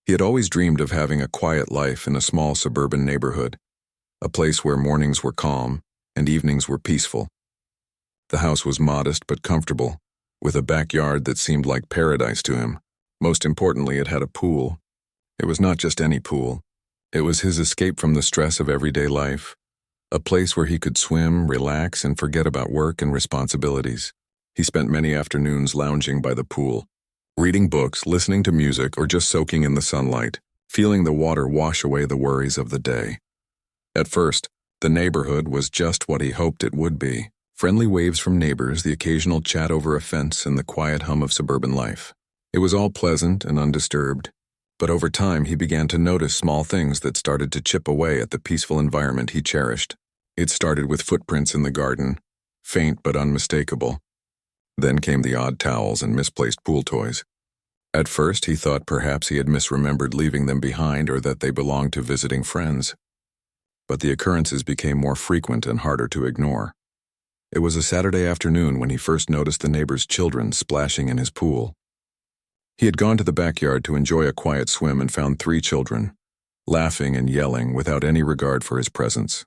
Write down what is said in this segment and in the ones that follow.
He had always dreamed of having a quiet life in a small suburban neighborhood, a place where mornings were calm and evenings were peaceful. The house was modest but comfortable, with a backyard that seemed like paradise to him. Most importantly, it had a pool. It was not just any pool. It was his escape from the stress of everyday life, a place where he could swim, relax, and forget about work and responsibilities. He spent many afternoons lounging by the pool, reading books, listening to music, or just soaking in the sunlight, feeling the water wash away the worries of the day. At first, the neighborhood was just what he hoped it would be. Friendly waves from neighbors, the occasional chat over a fence, and the quiet hum of suburban life. It was all pleasant and undisturbed, but over time he began to notice small things that started to chip away at the peaceful environment he cherished. It started with footprints in the garden, faint but unmistakable. Then came the odd towels and misplaced pool toys. At first, he thought perhaps he had misremembered leaving them behind or that they belonged to visiting friends. But the occurrences became more frequent and harder to ignore. It was a Saturday afternoon when he first noticed the neighbor's children splashing in his pool. He had gone to the backyard to enjoy a quiet swim and found 3 children, laughing and yelling without any regard for his presence.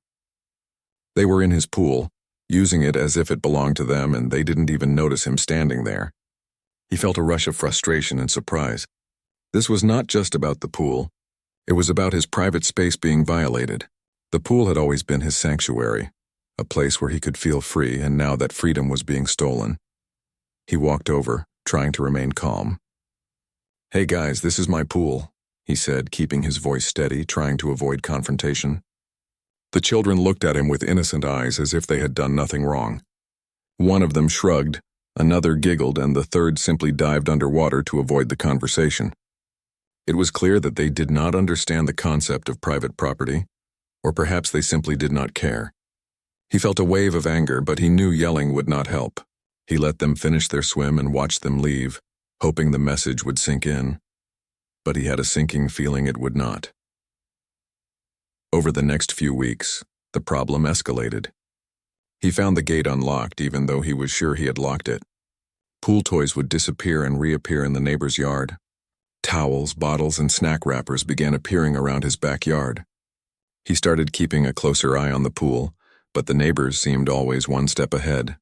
They were in his pool, using it as if it belonged to them, and they didn't even notice him standing there. He felt a rush of frustration and surprise. This was not just about the pool. It was about his private space being violated. The pool had always been his sanctuary, a place where he could feel free, and now that freedom was being stolen. He walked over, trying to remain calm. "Hey guys, this is my pool," he said, keeping his voice steady, trying to avoid confrontation. The children looked at him with innocent eyes as if they had done nothing wrong. One of them shrugged, another giggled, and the third simply dived underwater to avoid the conversation. It was clear that they did not understand the concept of private property, or perhaps they simply did not care. He felt a wave of anger, but he knew yelling would not help. He let them finish their swim and watched them leave, hoping the message would sink in. But he had a sinking feeling it would not. Over the next few weeks, the problem escalated. He found the gate unlocked even though he was sure he had locked it. Pool toys would disappear and reappear in the neighbor's yard. Towels, bottles, and snack wrappers began appearing around his backyard. He started keeping a closer eye on the pool, but the neighbors seemed always one step ahead.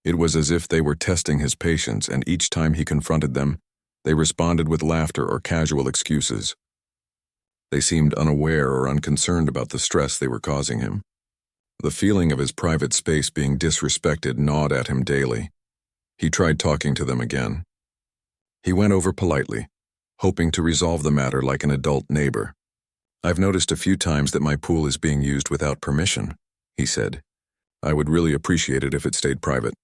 It was as if they were testing his patience, and each time he confronted them, they responded with laughter or casual excuses. They seemed unaware or unconcerned about the stress they were causing him. The feeling of his private space being disrespected gnawed at him daily. He tried talking to them again. He went over politely, hoping to resolve the matter like an adult neighbor. "I've noticed a few times that my pool is being used without permission," he said. "I would really appreciate it if it stayed private."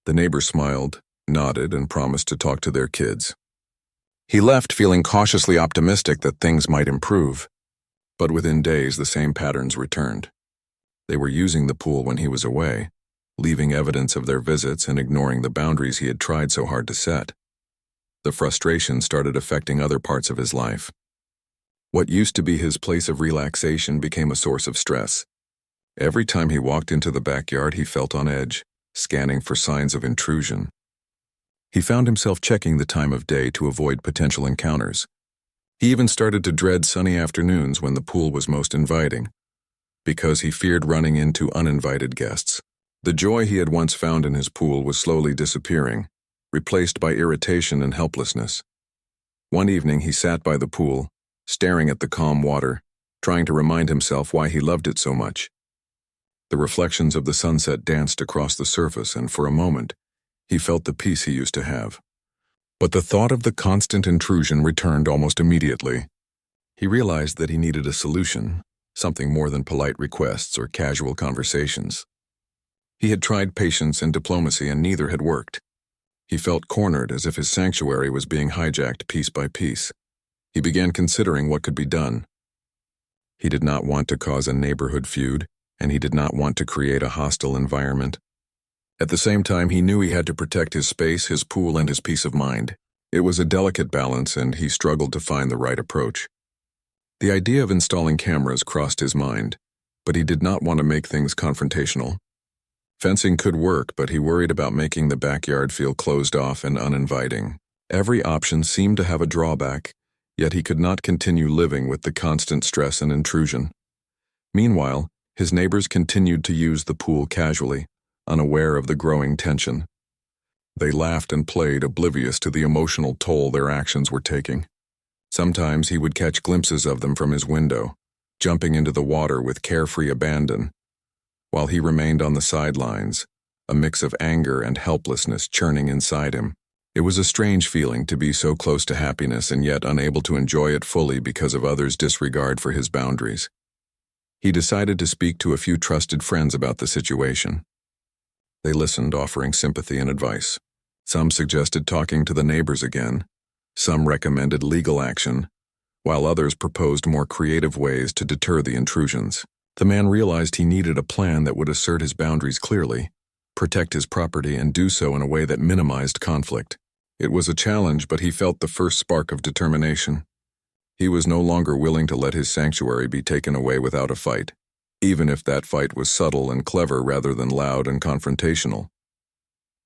The neighbor smiled, nodded, and promised to talk to their kids. He left feeling cautiously optimistic that things might improve, but within days the same patterns returned. They were using the pool when he was away, leaving evidence of their visits and ignoring the boundaries he had tried so hard to set. The frustration started affecting other parts of his life. What used to be his place of relaxation became a source of stress. Every time he walked into the backyard, he felt on edge, scanning for signs of intrusion. He found himself checking the time of day to avoid potential encounters. He even started to dread sunny afternoons when the pool was most inviting, because he feared running into uninvited guests. The joy he had once found in his pool was slowly disappearing, replaced by irritation and helplessness. One evening he sat by the pool, staring at the calm water, trying to remind himself why he loved it so much. The reflections of the sunset danced across the surface, and for a moment, he felt the peace he used to have. But the thought of the constant intrusion returned almost immediately. He realized that he needed a solution, something more than polite requests or casual conversations. He had tried patience and diplomacy, and neither had worked. He felt cornered, as if his sanctuary was being hijacked piece by piece. He began considering what could be done. He did not want to cause a neighborhood feud, and he did not want to create a hostile environment. At the same time, he knew he had to protect his space, his pool, and his peace of mind. It was a delicate balance, and he struggled to find the right approach. The idea of installing cameras crossed his mind, but he did not want to make things confrontational. Fencing could work, but he worried about making the backyard feel closed off and uninviting. Every option seemed to have a drawback, Yet he could not continue living with the constant stress and intrusion. Meanwhile, his neighbors continued to use the pool casually, unaware of the growing tension. They laughed and played, oblivious to the emotional toll their actions were taking. Sometimes he would catch glimpses of them from his window, jumping into the water with carefree abandon, while he remained on the sidelines, a mix of anger and helplessness churning inside him. It was a strange feeling to be so close to happiness and yet unable to enjoy it fully because of others' disregard for his boundaries. He decided to speak to a few trusted friends about the situation. They listened, offering sympathy and advice. Some suggested talking to the neighbors again. Some recommended legal action, while others proposed more creative ways to deter the intrusions. The man realized he needed a plan that would assert his boundaries clearly, protect his property, and do so in a way that minimized conflict. It was a challenge, but he felt the first spark of determination. He was no longer willing to let his sanctuary be taken away without a fight, even if that fight was subtle and clever rather than loud and confrontational.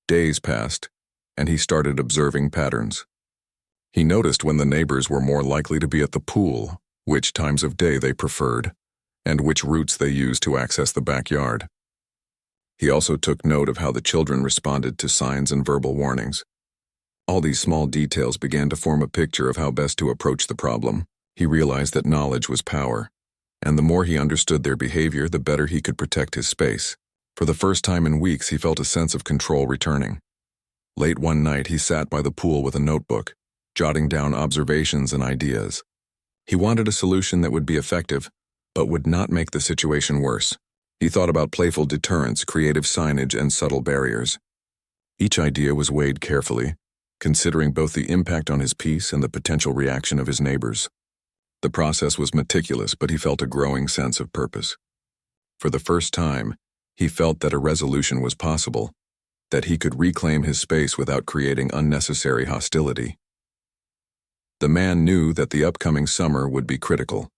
Days passed, and he started observing patterns. He noticed when the neighbors were more likely to be at the pool, which times of day they preferred, and which routes they used to access the backyard. He also took note of how the children responded to signs and verbal warnings. All these small details began to form a picture of how best to approach the problem. He realized that knowledge was power, and the more he understood their behavior, the better he could protect his space. For the first time in weeks, he felt a sense of control returning. Late one night, he sat by the pool with a notebook, jotting down observations and ideas. He wanted a solution that would be effective, but would not make the situation worse. He thought about playful deterrents, creative signage, and subtle barriers. Each idea was weighed carefully, considering both the impact on his peace and the potential reaction of his neighbors. The process was meticulous, but he felt a growing sense of purpose. For the first time, he felt that a resolution was possible, that he could reclaim his space without creating unnecessary hostility. The man knew that the upcoming summer would be critical.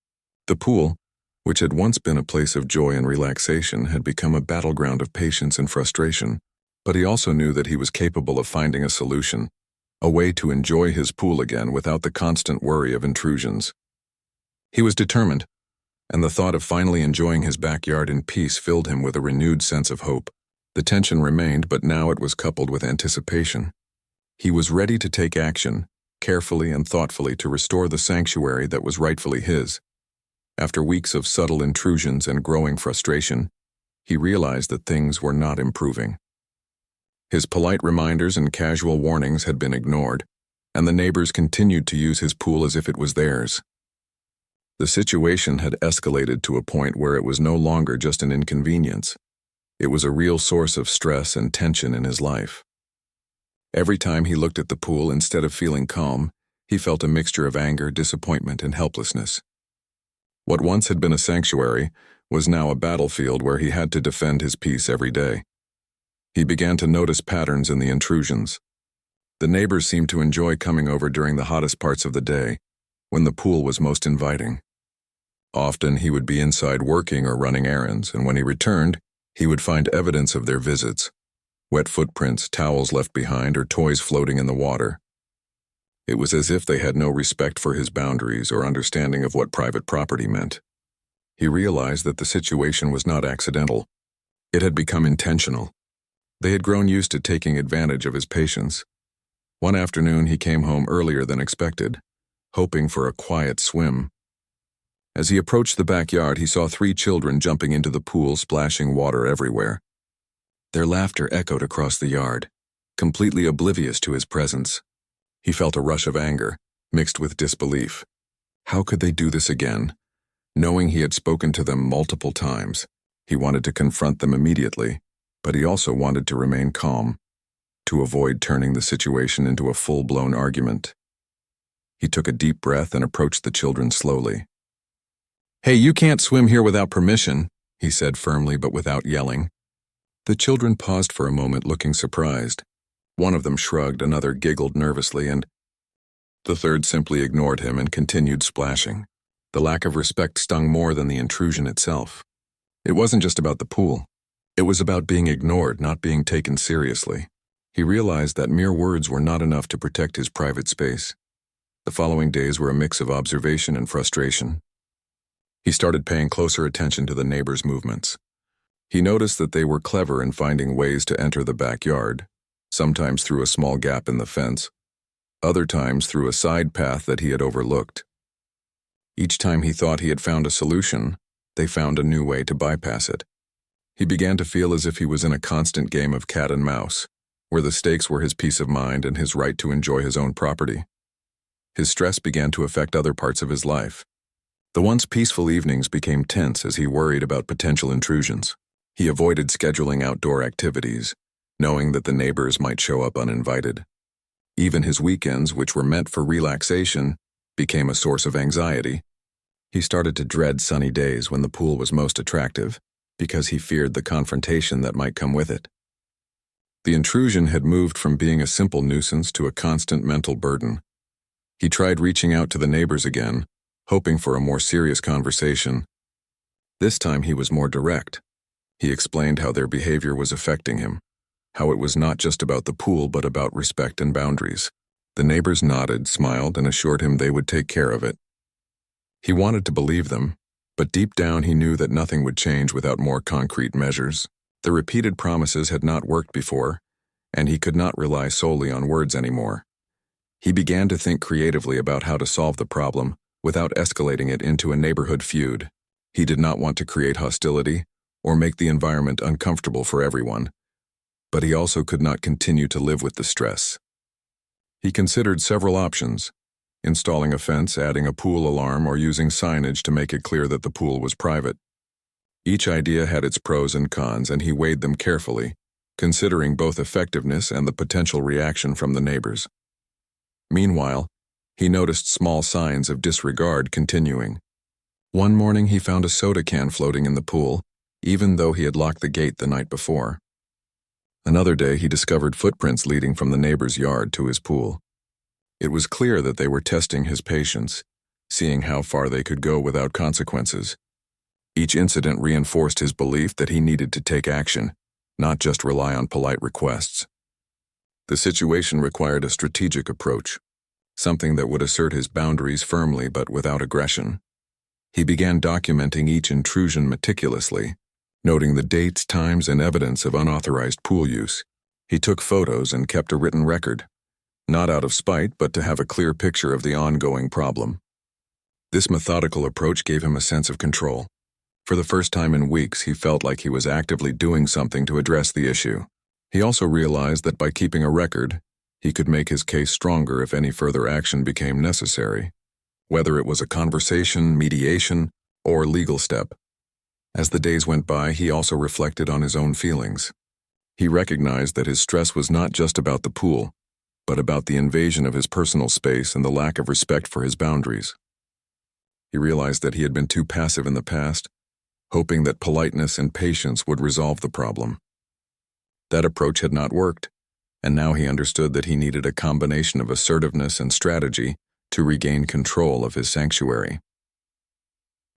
The pool, which had once been a place of joy and relaxation, had become a battleground of patience and frustration, but he also knew that he was capable of finding a solution, a way to enjoy his pool again without the constant worry of intrusions. He was determined, and the thought of finally enjoying his backyard in peace filled him with a renewed sense of hope. The tension remained, but now it was coupled with anticipation. He was ready to take action, carefully and thoughtfully, to restore the sanctuary that was rightfully his. After weeks of subtle intrusions and growing frustration, he realized that things were not improving. His polite reminders and casual warnings had been ignored, and the neighbors continued to use his pool as if it was theirs. The situation had escalated to a point where it was no longer just an inconvenience. It was a real source of stress and tension in his life. Every time he looked at the pool, instead of feeling calm, he felt a mixture of anger, disappointment, and helplessness. What once had been a sanctuary was now a battlefield where he had to defend his peace every day. He began to notice patterns in the intrusions. The neighbors seemed to enjoy coming over during the hottest parts of the day, when the pool was most inviting. Often he would be inside working or running errands, and when he returned, he would find evidence of their visits: wet footprints, towels left behind, or toys floating in the water. It was as if they had no respect for his boundaries or understanding of what private property meant. He realized that the situation was not accidental. It had become intentional. They had grown used to taking advantage of his patience. One afternoon, he came home earlier than expected, hoping for a quiet swim. As he approached the backyard, he saw 3 children jumping into the pool, splashing water everywhere. Their laughter echoed across the yard, completely oblivious to his presence. He felt a rush of anger, mixed with disbelief. How could they do this again? Knowing he had spoken to them multiple times, he wanted to confront them immediately, but he also wanted to remain calm, to avoid turning the situation into a full-blown argument. He took a deep breath and approached the children slowly. "Hey, you can't swim here without permission," he said firmly but without yelling. The children paused for a moment, looking surprised. One of them shrugged, another giggled nervously, and the third simply ignored him and continued splashing. The lack of respect stung more than the intrusion itself. It wasn't just about the pool. It was about being ignored, not being taken seriously. He realized that mere words were not enough to protect his private space. The following days were a mix of observation and frustration. He started paying closer attention to the neighbors' movements. He noticed that they were clever in finding ways to enter the backyard, sometimes through a small gap in the fence, other times through a side path that he had overlooked. Each time he thought he had found a solution, they found a new way to bypass it. He began to feel as if he was in a constant game of cat and mouse, where the stakes were his peace of mind and his right to enjoy his own property. His stress began to affect other parts of his life. The once peaceful evenings became tense as he worried about potential intrusions. He avoided scheduling outdoor activities, knowing that the neighbors might show up uninvited. Even his weekends, which were meant for relaxation, became a source of anxiety. He started to dread sunny days when the pool was most attractive, because he feared the confrontation that might come with it. The intrusion had moved from being a simple nuisance to a constant mental burden. He tried reaching out to the neighbors again, hoping for a more serious conversation. This time he was more direct. He explained how their behavior was affecting him, how it was not just about the pool but about respect and boundaries. The neighbors nodded, smiled, and assured him they would take care of it. He wanted to believe them, but deep down he knew that nothing would change without more concrete measures. The repeated promises had not worked before, and he could not rely solely on words anymore. He began to think creatively about how to solve the problem without escalating it into a neighborhood feud. He did not want to create hostility or make the environment uncomfortable for everyone, but he also could not continue to live with the stress. He considered several options: installing a fence, adding a pool alarm, or using signage to make it clear that the pool was private. Each idea had its pros and cons, and he weighed them carefully, considering both effectiveness and the potential reaction from the neighbors. Meanwhile, he noticed small signs of disregard continuing. One morning he found a soda can floating in the pool, even though he had locked the gate the night before. Another day he discovered footprints leading from the neighbor's yard to his pool. It was clear that they were testing his patience, seeing how far they could go without consequences. Each incident reinforced his belief that he needed to take action, not just rely on polite requests. The situation required a strategic approach, something that would assert his boundaries firmly but without aggression. He began documenting each intrusion meticulously, noting the dates, times, and evidence of unauthorized pool use. He took photos and kept a written record, not out of spite but to have a clear picture of the ongoing problem. This methodical approach gave him a sense of control. For the first time in weeks, he felt like he was actively doing something to address the issue. He also realized that by keeping a record, he could make his case stronger if any further action became necessary, whether it was a conversation, mediation, or legal step. As the days went by, he also reflected on his own feelings. He recognized that his stress was not just about the pool, but about the invasion of his personal space and the lack of respect for his boundaries. He realized that he had been too passive in the past, hoping that politeness and patience would resolve the problem. That approach had not worked, and now he understood that he needed a combination of assertiveness and strategy to regain control of his sanctuary.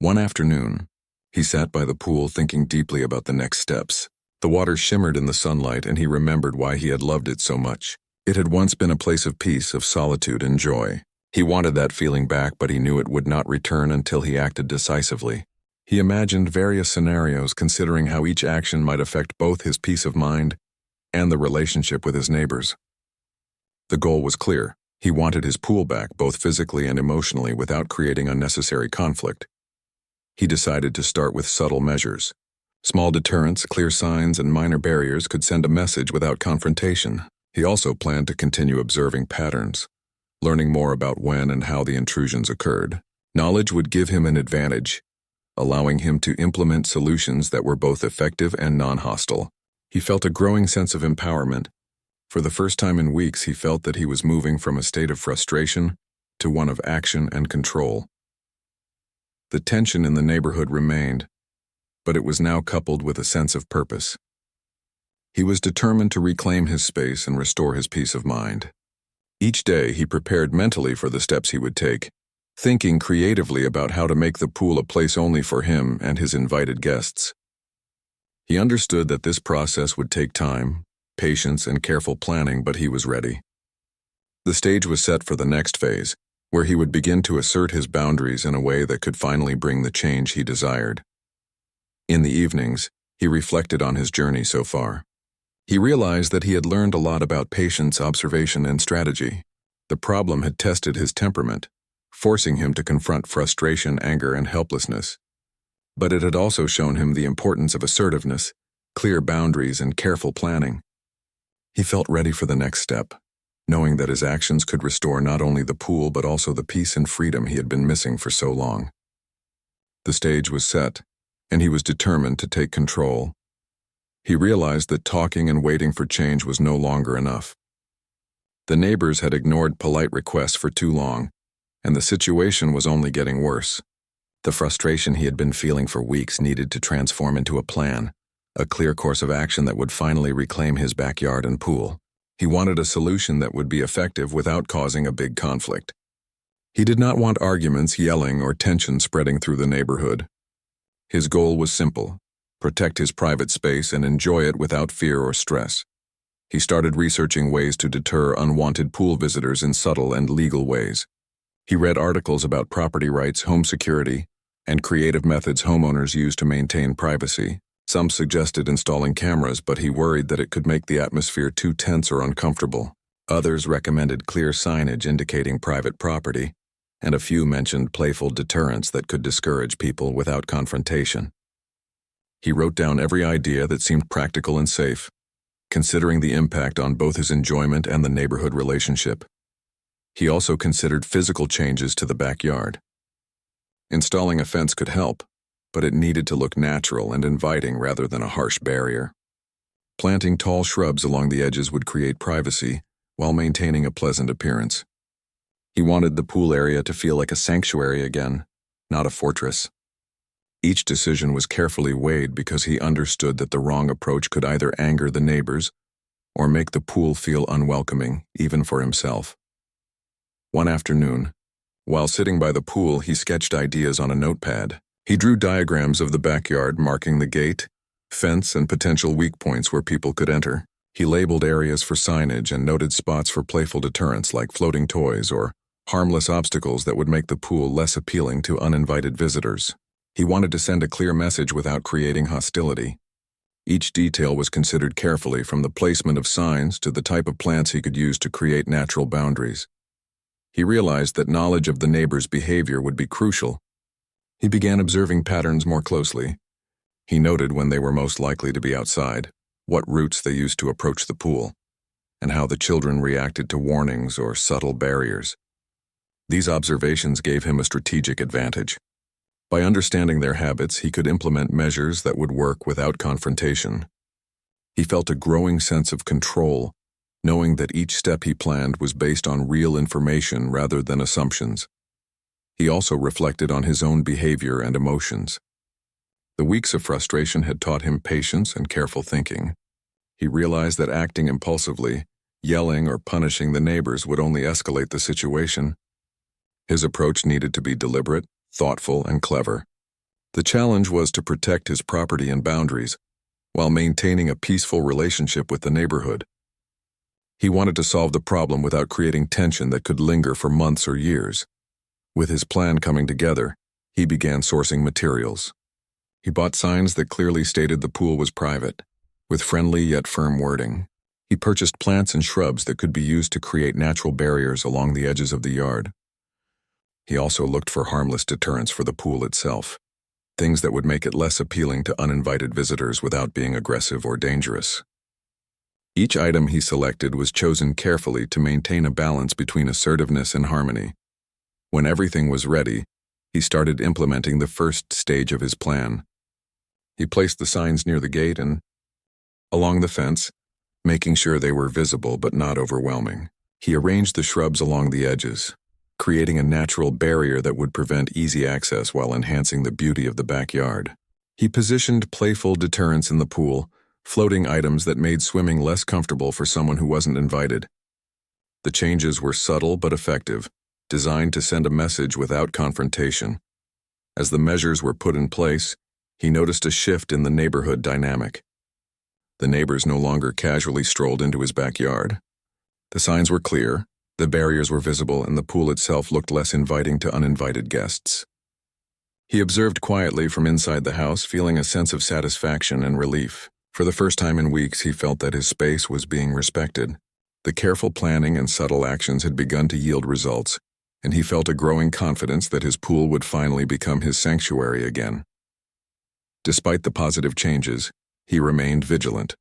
One afternoon, he sat by the pool thinking deeply about the next steps. The water shimmered in the sunlight, and he remembered why he had loved it so much. It had once been a place of peace, of solitude and joy. He wanted that feeling back, but he knew it would not return until he acted decisively. He imagined various scenarios, considering how each action might affect both his peace of mind and the relationship with his neighbors. The goal was clear. He wanted his pool back, both physically and emotionally, without creating unnecessary conflict. He decided to start with subtle measures. Small deterrents, clear signs, and minor barriers could send a message without confrontation. He also planned to continue observing patterns, learning more about when and how the intrusions occurred. Knowledge would give him an advantage, allowing him to implement solutions that were both effective and non-hostile. He felt a growing sense of empowerment. For the first time in weeks, he felt that he was moving from a state of frustration to one of action and control. The tension in the neighborhood remained, but it was now coupled with a sense of purpose. He was determined to reclaim his space and restore his peace of mind. Each day, he prepared mentally for the steps he would take, thinking creatively about how to make the pool a place only for him and his invited guests. He understood that this process would take time, patience, and careful planning, but he was ready. The stage was set for the next phase, where he would begin to assert his boundaries in a way that could finally bring the change he desired. In the evenings, he reflected on his journey so far. He realized that he had learned a lot about patience, observation, and strategy. The problem had tested his temperament, forcing him to confront frustration, anger, and helplessness. But it had also shown him the importance of assertiveness, clear boundaries, and careful planning. He felt ready for the next step, knowing that his actions could restore not only the pool but also the peace and freedom he had been missing for so long. The stage was set, and he was determined to take control. He realized that talking and waiting for change was no longer enough. The neighbors had ignored polite requests for too long, and the situation was only getting worse. The frustration he had been feeling for weeks needed to transform into a plan, a clear course of action that would finally reclaim his backyard and pool. He wanted a solution that would be effective without causing a big conflict. He did not want arguments, yelling, or tension spreading through the neighborhood. His goal was simple: protect his private space and enjoy it without fear or stress. He started researching ways to deter unwanted pool visitors in subtle and legal ways. He read articles about property rights, home security, and creative methods homeowners use to maintain privacy. Some suggested installing cameras, but he worried that it could make the atmosphere too tense or uncomfortable. Others recommended clear signage indicating private property, and a few mentioned playful deterrents that could discourage people without confrontation. He wrote down every idea that seemed practical and safe, considering the impact on both his enjoyment and the neighborhood relationship. He also considered physical changes to the backyard. Installing a fence could help, but it needed to look natural and inviting rather than a harsh barrier. Planting tall shrubs along the edges would create privacy while maintaining a pleasant appearance. He wanted the pool area to feel like a sanctuary again, not a fortress. Each decision was carefully weighed because he understood that the wrong approach could either anger the neighbors or make the pool feel unwelcoming, even for himself. One afternoon, while sitting by the pool, he sketched ideas on a notepad. He drew diagrams of the backyard, marking the gate, fence, and potential weak points where people could enter. He labeled areas for signage and noted spots for playful deterrents like floating toys or harmless obstacles that would make the pool less appealing to uninvited visitors. He wanted to send a clear message without creating hostility. Each detail was considered carefully, from the placement of signs to the type of plants he could use to create natural boundaries. He realized that knowledge of the neighbors' behavior would be crucial. He began observing patterns more closely. He noted when they were most likely to be outside, what routes they used to approach the pool, and how the children reacted to warnings or subtle barriers. These observations gave him a strategic advantage. By understanding their habits, he could implement measures that would work without confrontation. He felt a growing sense of control, knowing that each step he planned was based on real information rather than assumptions. He also reflected on his own behavior and emotions. The weeks of frustration had taught him patience and careful thinking. He realized that acting impulsively, yelling or punishing the neighbors would only escalate the situation. His approach needed to be deliberate, thoughtful, and clever. The challenge was to protect his property and boundaries while maintaining a peaceful relationship with the neighborhood. He wanted to solve the problem without creating tension that could linger for months or years. With his plan coming together, he began sourcing materials. He bought signs that clearly stated the pool was private, with friendly yet firm wording. He purchased plants and shrubs that could be used to create natural barriers along the edges of the yard. He also looked for harmless deterrents for the pool itself, things that would make it less appealing to uninvited visitors without being aggressive or dangerous. Each item he selected was chosen carefully to maintain a balance between assertiveness and harmony. When everything was ready, he started implementing the first stage of his plan. He placed the signs near the gate and along the fence, making sure they were visible but not overwhelming. He arranged the shrubs along the edges, creating a natural barrier that would prevent easy access while enhancing the beauty of the backyard. He positioned playful deterrents in the pool, floating items that made swimming less comfortable for someone who wasn't invited. The changes were subtle but effective, designed to send a message without confrontation. As the measures were put in place, he noticed a shift in the neighborhood dynamic. The neighbors no longer casually strolled into his backyard. The signs were clear, The barriers were visible and the pool itself looked less inviting to uninvited guests. He observed quietly from inside the house, feeling a sense of satisfaction and relief. For the first time in weeks, he felt that his space was being respected. The careful planning and subtle actions had begun to yield results, and he felt a growing confidence that his pool would finally become his sanctuary again. Despite the positive changes, he remained vigilant.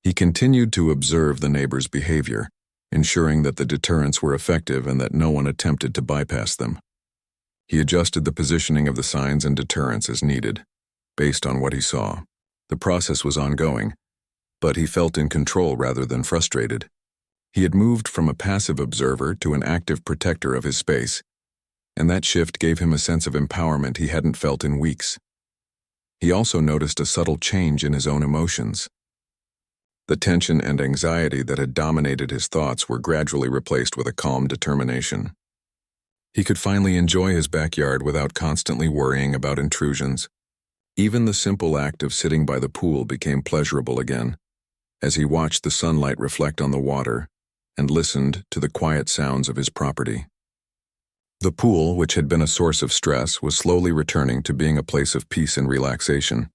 He continued to observe the neighbors' behavior, ensuring that the deterrents were effective and that no one attempted to bypass them. He adjusted the positioning of the signs and deterrents as needed, based on what he saw. The process was ongoing, but he felt in control rather than frustrated. He had moved from a passive observer to an active protector of his space, and that shift gave him a sense of empowerment he hadn't felt in weeks. He also noticed a subtle change in his own emotions. The tension and anxiety that had dominated his thoughts were gradually replaced with a calm determination. He could finally enjoy his backyard without constantly worrying about intrusions. Even the simple act of sitting by the pool became pleasurable again, as he watched the sunlight reflect on the water and listened to the quiet sounds of his property. The pool, which had been a source of stress, was slowly returning to being a place of peace and relaxation.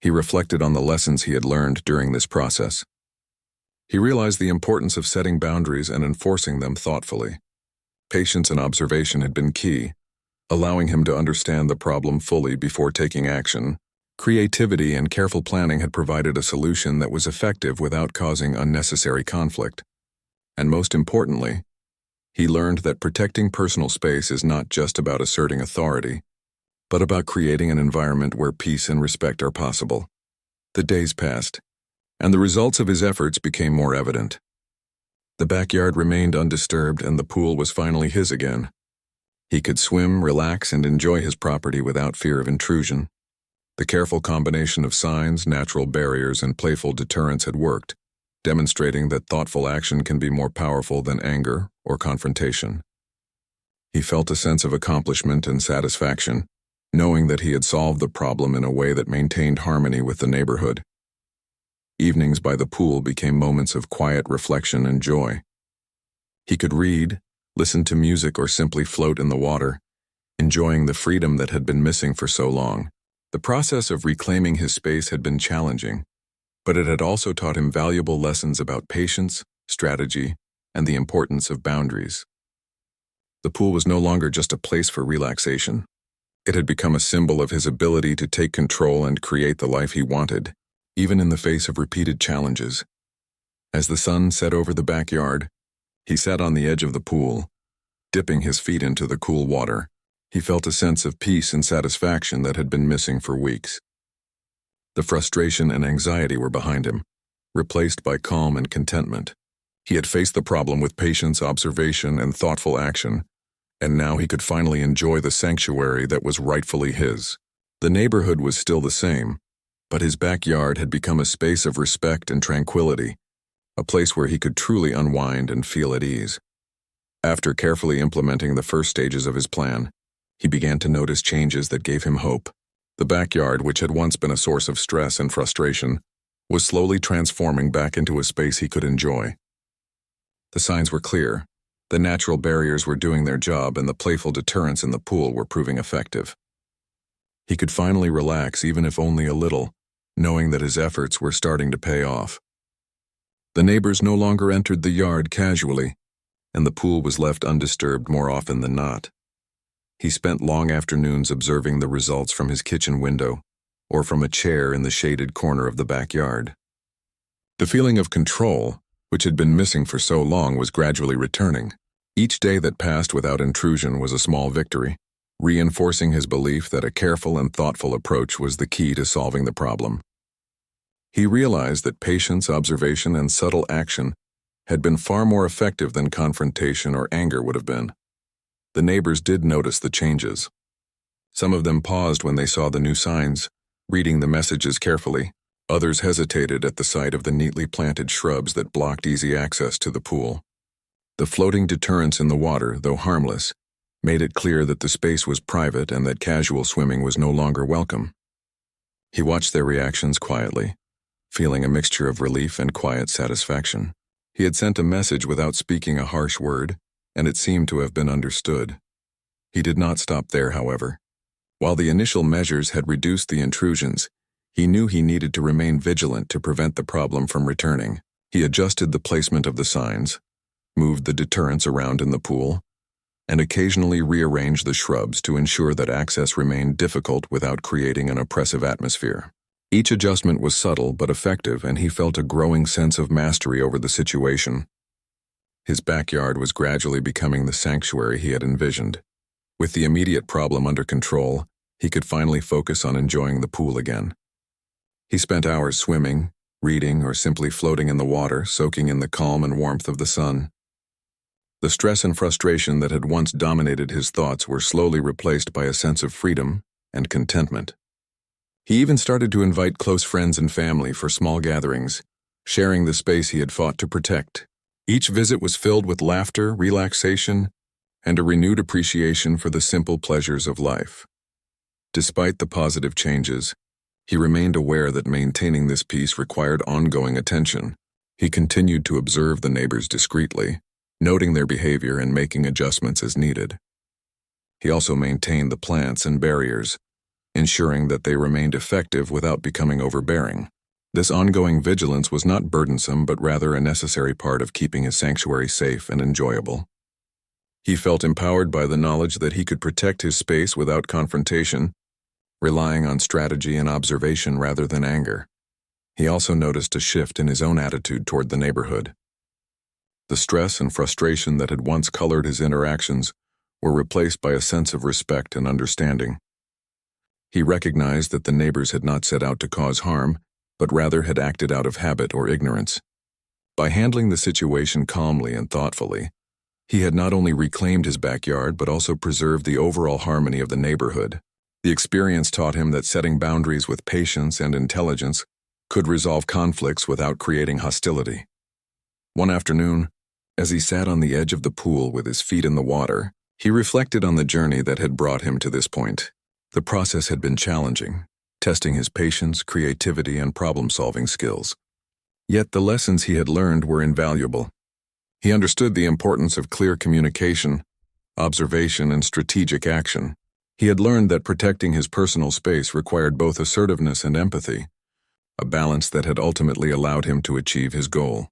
He reflected on the lessons he had learned during this process. He realized the importance of setting boundaries and enforcing them thoughtfully. Patience and observation had been key, allowing him to understand the problem fully before taking action. Creativity and careful planning had provided a solution that was effective without causing unnecessary conflict. And most importantly, he learned that protecting personal space is not just about asserting authority, but about creating an environment where peace and respect are possible. The days passed, and the results of his efforts became more evident. The backyard remained undisturbed and the pool was finally his again. He could swim, relax, and enjoy his property without fear of intrusion. The careful combination of signs, natural barriers, and playful deterrents had worked, demonstrating that thoughtful action can be more powerful than anger or confrontation. He felt a sense of accomplishment and satisfaction, knowing that he had solved the problem in a way that maintained harmony with the neighborhood. Evenings by the pool became moments of quiet reflection and joy. He could read, listen to music, or simply float in the water, enjoying the freedom that had been missing for so long. The process of reclaiming his space had been challenging, but it had also taught him valuable lessons about patience, strategy, and the importance of boundaries. The pool was no longer just a place for relaxation. It had become a symbol of his ability to take control and create the life he wanted, even in the face of repeated challenges. As the sun set over the backyard, he sat on the edge of the pool, dipping his feet into the cool water. He felt a sense of peace and satisfaction that had been missing for weeks. The frustration and anxiety were behind him, replaced by calm and contentment. He had faced the problem with patience, observation, and thoughtful action, and now he could finally enjoy the sanctuary that was rightfully his. The neighborhood was still the same, but his backyard had become a space of respect and tranquility, a place where he could truly unwind and feel at ease. After carefully implementing the first stages of his plan, he began to notice changes that gave him hope. The backyard, which had once been a source of stress and frustration, was slowly transforming back into a space he could enjoy. The signs were clear. The natural barriers were doing their job, and the playful deterrents in the pool were proving effective. He could finally relax, even if only a little, knowing that his efforts were starting to pay off. The neighbors no longer entered the yard casually, and the pool was left undisturbed more often than not. He spent long afternoons observing the results from his kitchen window, or from a chair in the shaded corner of the backyard. The feeling of control, which had been missing for so long, was gradually returning. Each day that passed without intrusion was a small victory, reinforcing his belief that a careful and thoughtful approach was the key to solving the problem. He realized that patience, observation, and subtle action had been far more effective than confrontation or anger would have been. The neighbors did notice the changes. Some of them paused when they saw the new signs, reading the messages carefully. Others hesitated at the sight of the neatly planted shrubs that blocked easy access to the pool. The floating deterrents in the water, though harmless, made it clear that the space was private and that casual swimming was no longer welcome. He watched their reactions quietly, feeling a mixture of relief and quiet satisfaction. He had sent a message without speaking a harsh word, and it seemed to have been understood. He did not stop there, however. While the initial measures had reduced the intrusions, he knew he needed to remain vigilant to prevent the problem from returning. He adjusted the placement of the signs, moved the deterrents around in the pool, and occasionally rearranged the shrubs to ensure that access remained difficult without creating an oppressive atmosphere. Each adjustment was subtle but effective, and he felt a growing sense of mastery over the situation. His backyard was gradually becoming the sanctuary he had envisioned. With the immediate problem under control, he could finally focus on enjoying the pool again. He spent hours swimming, reading, or simply floating in the water, soaking in the calm and warmth of the sun. The stress and frustration that had once dominated his thoughts were slowly replaced by a sense of freedom and contentment. He even started to invite close friends and family for small gatherings, sharing the space he had fought to protect. Each visit was filled with laughter, relaxation, and a renewed appreciation for the simple pleasures of life. Despite the positive changes, he remained aware that maintaining this peace required ongoing attention. He continued to observe the neighbors discreetly, noting their behavior and making adjustments as needed. He also maintained the plants and barriers, ensuring that they remained effective without becoming overbearing. This ongoing vigilance was not burdensome but rather a necessary part of keeping his sanctuary safe and enjoyable. He felt empowered by the knowledge that he could protect his space without confrontation, relying on strategy and observation rather than anger. He also noticed a shift in his own attitude toward the neighborhood. The stress and frustration that had once colored his interactions were replaced by a sense of respect and understanding. He recognized that the neighbors had not set out to cause harm, but rather had acted out of habit or ignorance. By handling the situation calmly and thoughtfully, he had not only reclaimed his backyard but also preserved the overall harmony of the neighborhood. The experience taught him that setting boundaries with patience and intelligence could resolve conflicts without creating hostility. One afternoon, as he sat on the edge of the pool with his feet in the water, he reflected on the journey that had brought him to this point. The process had been challenging, testing his patience, creativity, and problem-solving skills. Yet the lessons he had learned were invaluable. He understood the importance of clear communication, observation, and strategic action. He had learned that protecting his personal space required both assertiveness and empathy, a balance that had ultimately allowed him to achieve his goal.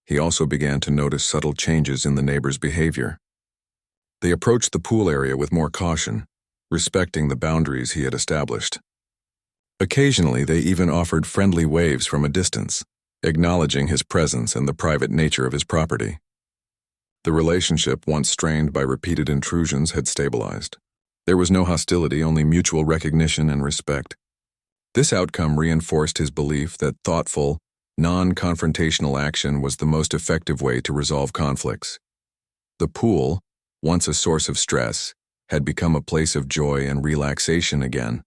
He also began to notice subtle changes in the neighbors' behavior. They approached the pool area with more caution, respecting the boundaries he had established. Occasionally, they even offered friendly waves from a distance, acknowledging his presence and the private nature of his property. The relationship, once strained by repeated intrusions, had stabilized. There was no hostility, only mutual recognition and respect. This outcome reinforced his belief that thoughtful, non-confrontational action was the most effective way to resolve conflicts. The pool, once a source of stress, had become a place of joy and relaxation again.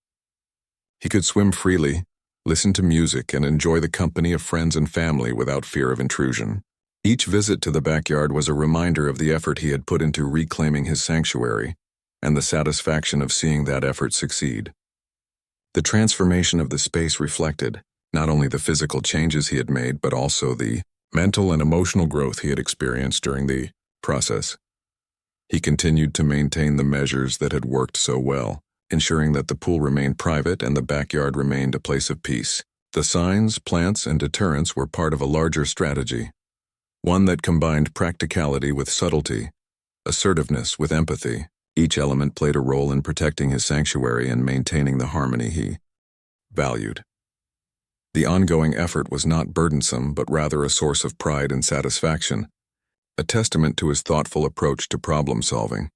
He could swim freely, listen to music, and enjoy the company of friends and family without fear of intrusion. Each visit to the backyard was a reminder of the effort he had put into reclaiming his sanctuary, and the satisfaction of seeing that effort succeed. The transformation of the space reflected not only the physical changes he had made, but also the mental and emotional growth he had experienced during the process. He continued to maintain the measures that had worked so well, ensuring that the pool remained private and the backyard remained a place of peace. The signs, plants, and deterrents were part of a larger strategy, one that combined practicality with subtlety, assertiveness with empathy. Each element played a role in protecting his sanctuary and maintaining the harmony he valued. The ongoing effort was not burdensome, but rather a source of pride and satisfaction, a testament to his thoughtful approach to problem-solving.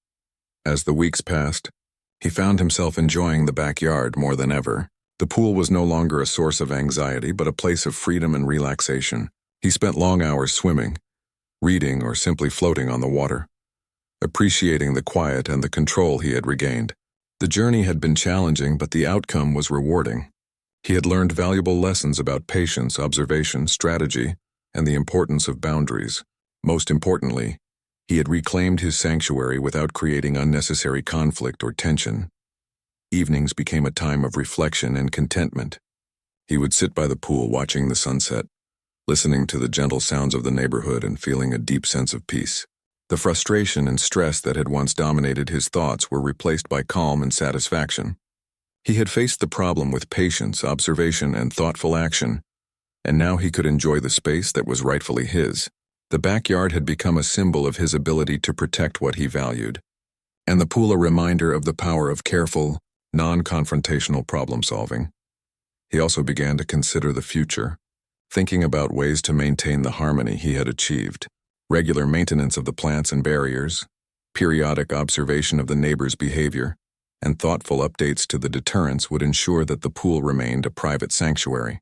As the weeks passed, he found himself enjoying the backyard more than ever. The pool was no longer a source of anxiety, but a place of freedom and relaxation. He spent long hours swimming, reading, or simply floating on the water, appreciating the quiet and the control he had regained. The journey had been challenging, but the outcome was rewarding. He had learned valuable lessons about patience, observation, strategy, and the importance of boundaries. Most importantly, he had reclaimed his sanctuary without creating unnecessary conflict or tension. Evenings became a time of reflection and contentment. He would sit by the pool watching the sunset, listening to the gentle sounds of the neighborhood and feeling a deep sense of peace. The frustration and stress that had once dominated his thoughts were replaced by calm and satisfaction. He had faced the problem with patience, observation, and thoughtful action, and now he could enjoy the space that was rightfully his. The backyard had become a symbol of his ability to protect what he valued, and the pool a reminder of the power of careful, non-confrontational problem-solving. He also began to consider the future, thinking about ways to maintain the harmony he had achieved. Regular maintenance of the plants and barriers, periodic observation of the neighbor's behavior, and thoughtful updates to the deterrents would ensure that the pool remained a private sanctuary.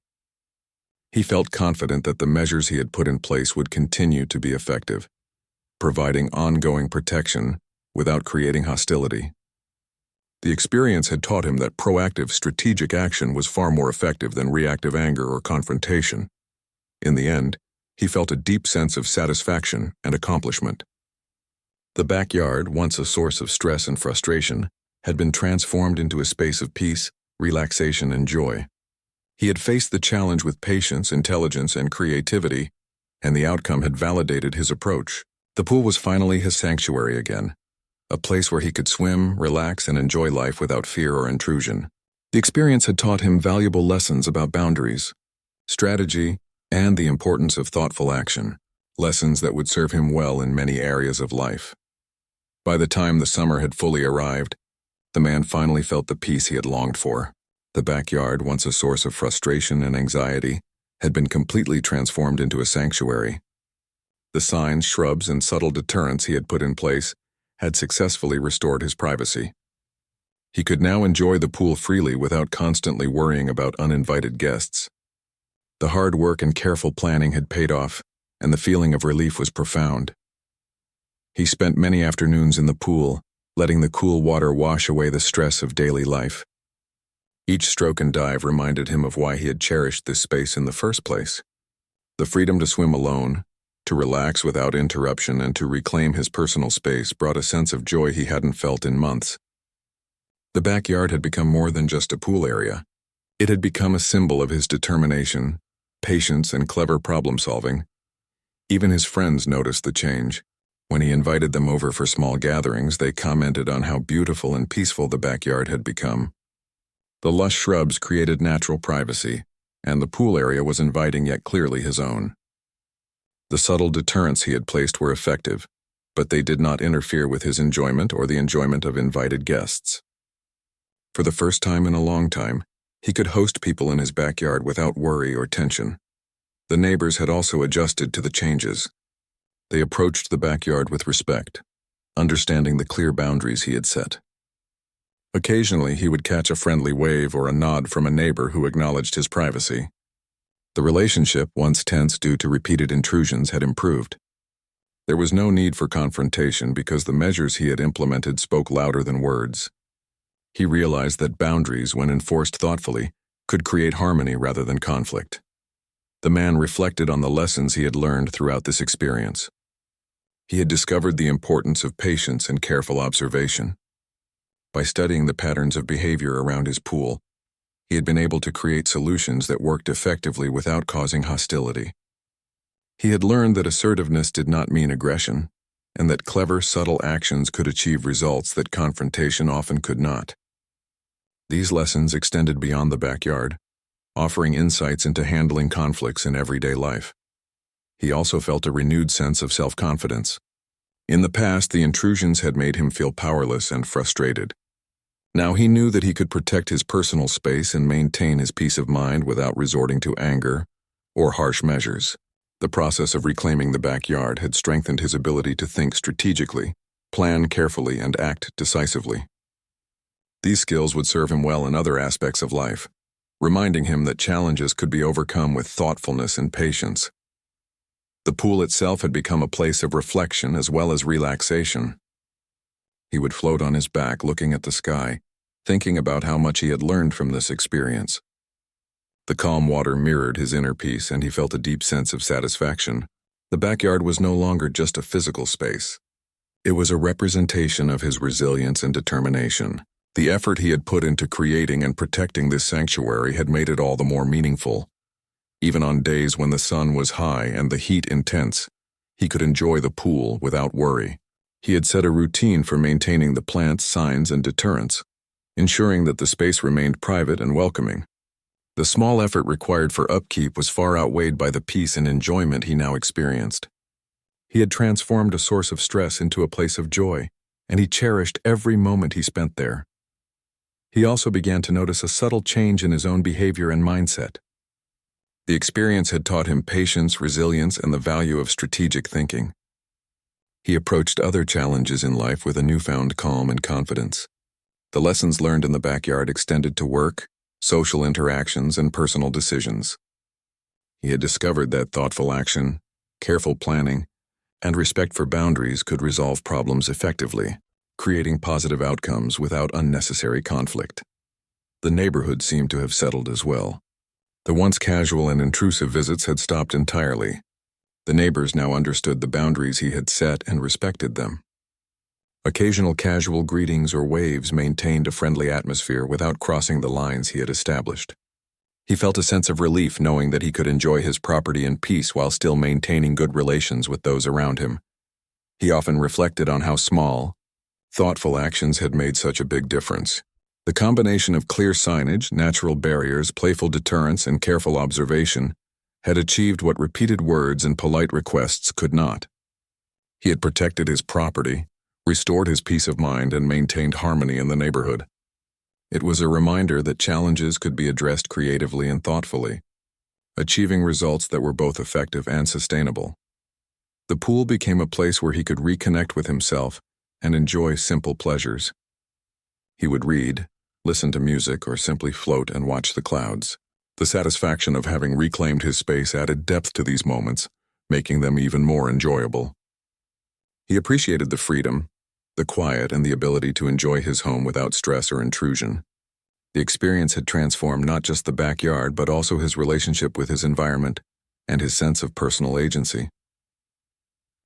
He felt confident that the measures he had put in place would continue to be effective, providing ongoing protection without creating hostility. The experience had taught him that proactive, strategic action was far more effective than reactive anger or confrontation. In the end, he felt a deep sense of satisfaction and accomplishment. The backyard, once a source of stress and frustration, had been transformed into a space of peace, relaxation, and joy. He had faced the challenge with patience, intelligence, and creativity, and the outcome had validated his approach. The pool was finally his sanctuary again, a place where he could swim, relax, and enjoy life without fear or intrusion. The experience had taught him valuable lessons about boundaries, strategy, and the importance of thoughtful action, lessons that would serve him well in many areas of life. By the time the summer had fully arrived, the man finally felt the peace he had longed for. The backyard, once a source of frustration and anxiety, had been completely transformed into a sanctuary. The signs, shrubs, and subtle deterrents he had put in place had successfully restored his privacy. He could now enjoy the pool freely without constantly worrying about uninvited guests. The hard work and careful planning had paid off, and the feeling of relief was profound. He spent many afternoons in the pool, letting the cool water wash away the stress of daily life. Each stroke and dive reminded him of why he had cherished this space in the first place. The freedom to swim alone, to relax without interruption, and to reclaim his personal space brought a sense of joy he hadn't felt in months. The backyard had become more than just a pool area. It had become a symbol of his determination, patience, and clever problem-solving. Even his friends noticed the change. When he invited them over for small gatherings, they commented on how beautiful and peaceful the backyard had become. The lush shrubs created natural privacy, and the pool area was inviting yet clearly his own. The subtle deterrents he had placed were effective, but they did not interfere with his enjoyment or the enjoyment of invited guests. For the first time in a long time, he could host people in his backyard without worry or tension. The neighbors had also adjusted to the changes. They approached the backyard with respect, understanding the clear boundaries he had set. Occasionally, he would catch a friendly wave or a nod from a neighbor who acknowledged his privacy. The relationship, once tense due to repeated intrusions, had improved. There was no need for confrontation because the measures he had implemented spoke louder than words. He realized that boundaries, when enforced thoughtfully, could create harmony rather than conflict. The man reflected on the lessons he had learned throughout this experience. He had discovered the importance of patience and careful observation. By studying the patterns of behavior around his pool, he had been able to create solutions that worked effectively without causing hostility. He had learned that assertiveness did not mean aggression, and that clever, subtle actions could achieve results that confrontation often could not. These lessons extended beyond the backyard, offering insights into handling conflicts in everyday life. He also felt a renewed sense of self-confidence. In the past, the intrusions had made him feel powerless and frustrated. Now he knew that he could protect his personal space and maintain his peace of mind without resorting to anger or harsh measures. The process of reclaiming the backyard had strengthened his ability to think strategically, plan carefully, and act decisively. These skills would serve him well in other aspects of life, reminding him that challenges could be overcome with thoughtfulness and patience. The pool itself had become a place of reflection as well as relaxation. He would float on his back looking at the sky, thinking about how much he had learned from this experience. The calm water mirrored his inner peace, and he felt a deep sense of satisfaction. The backyard was no longer just a physical space. It was a representation of his resilience and determination. The effort he had put into creating and protecting this sanctuary had made it all the more meaningful. Even on days when the sun was high and the heat intense, he could enjoy the pool without worry. He had set a routine for maintaining the plants, signs, and deterrents, ensuring that the space remained private and welcoming. The small effort required for upkeep was far outweighed by the peace and enjoyment he now experienced. He had transformed a source of stress into a place of joy, and he cherished every moment he spent there. He also began to notice a subtle change in his own behavior and mindset. The experience had taught him patience, resilience, and the value of strategic thinking. He approached other challenges in life with a newfound calm and confidence. The lessons learned in the backyard extended to work, social interactions, and personal decisions. He had discovered that thoughtful action, careful planning, and respect for boundaries could resolve problems effectively, creating positive outcomes without unnecessary conflict. The neighborhood seemed to have settled as well. The once casual and intrusive visits had stopped entirely. The neighbors now understood the boundaries he had set and respected them. Occasional casual greetings or waves maintained a friendly atmosphere without crossing the lines he had established. He felt a sense of relief knowing that he could enjoy his property in peace while still maintaining good relations with those around him. He often reflected on how small, thoughtful actions had made such a big difference. The combination of clear signage, natural barriers, playful deterrence, and careful observation had achieved what repeated words and polite requests could not. He had protected his property, restored his peace of mind, and maintained harmony in the neighborhood. It was a reminder that challenges could be addressed creatively and thoughtfully, achieving results that were both effective and sustainable. The pool became a place where he could reconnect with himself and enjoy simple pleasures. He would read, listen to music, or simply float and watch the clouds. The satisfaction of having reclaimed his space added depth to these moments, making them even more enjoyable. He appreciated the freedom, the quiet, and the ability to enjoy his home without stress or intrusion. The experience had transformed not just the backyard but also his relationship with his environment and his sense of personal agency.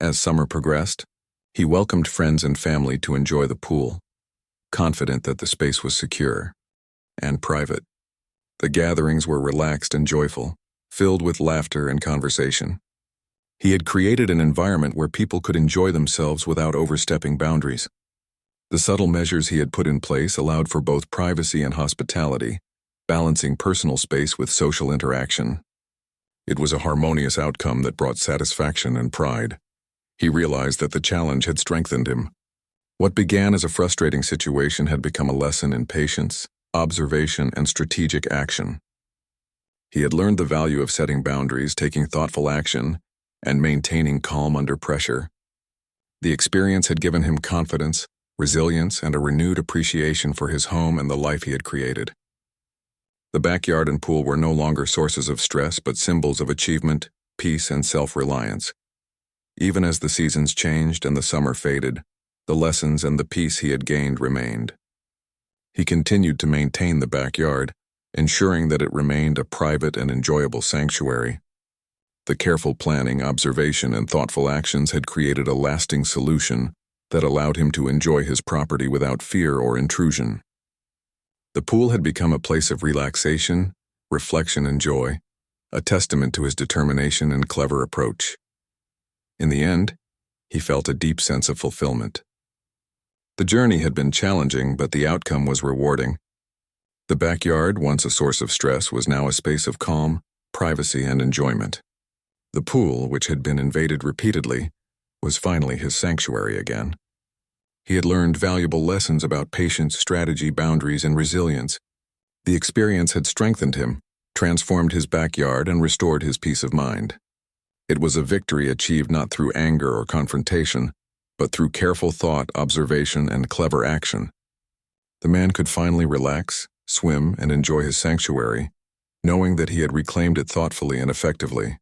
As summer progressed, he welcomed friends and family to enjoy the pool, confident that the space was secure and private. The gatherings were relaxed and joyful, filled with laughter and conversation. He had created an environment where people could enjoy themselves without overstepping boundaries. The subtle measures he had put in place allowed for both privacy and hospitality, balancing personal space with social interaction. It was a harmonious outcome that brought satisfaction and pride. He realized that the challenge had strengthened him. What began as a frustrating situation had become a lesson in patience, observation, and strategic action. He had learned the value of setting boundaries, taking thoughtful action, and maintaining calm under pressure. The experience had given him confidence, resilience, and a renewed appreciation for his home and the life he had created. The backyard and pool were no longer sources of stress but symbols of achievement, peace, and self-reliance. Even as the seasons changed and the summer faded, the lessons and the peace he had gained remained. He continued to maintain the backyard, ensuring that it remained a private and enjoyable sanctuary. The careful planning, observation, and thoughtful actions had created a lasting solution that allowed him to enjoy his property without fear or intrusion. The pool had become a place of relaxation, reflection, and joy, a testament to his determination and clever approach. In the end, he felt a deep sense of fulfillment. The journey had been challenging, but the outcome was rewarding. The backyard, once a source of stress, was now a space of calm, privacy, and enjoyment. The pool, which had been invaded repeatedly, was finally his sanctuary again. He had learned valuable lessons about patience, strategy, boundaries, and resilience. The experience had strengthened him, transformed his backyard, and restored his peace of mind. It was a victory achieved not through anger or confrontation, but through careful thought, observation, and clever action. The man could finally relax, swim, and enjoy his sanctuary, knowing that he had reclaimed it thoughtfully and effectively.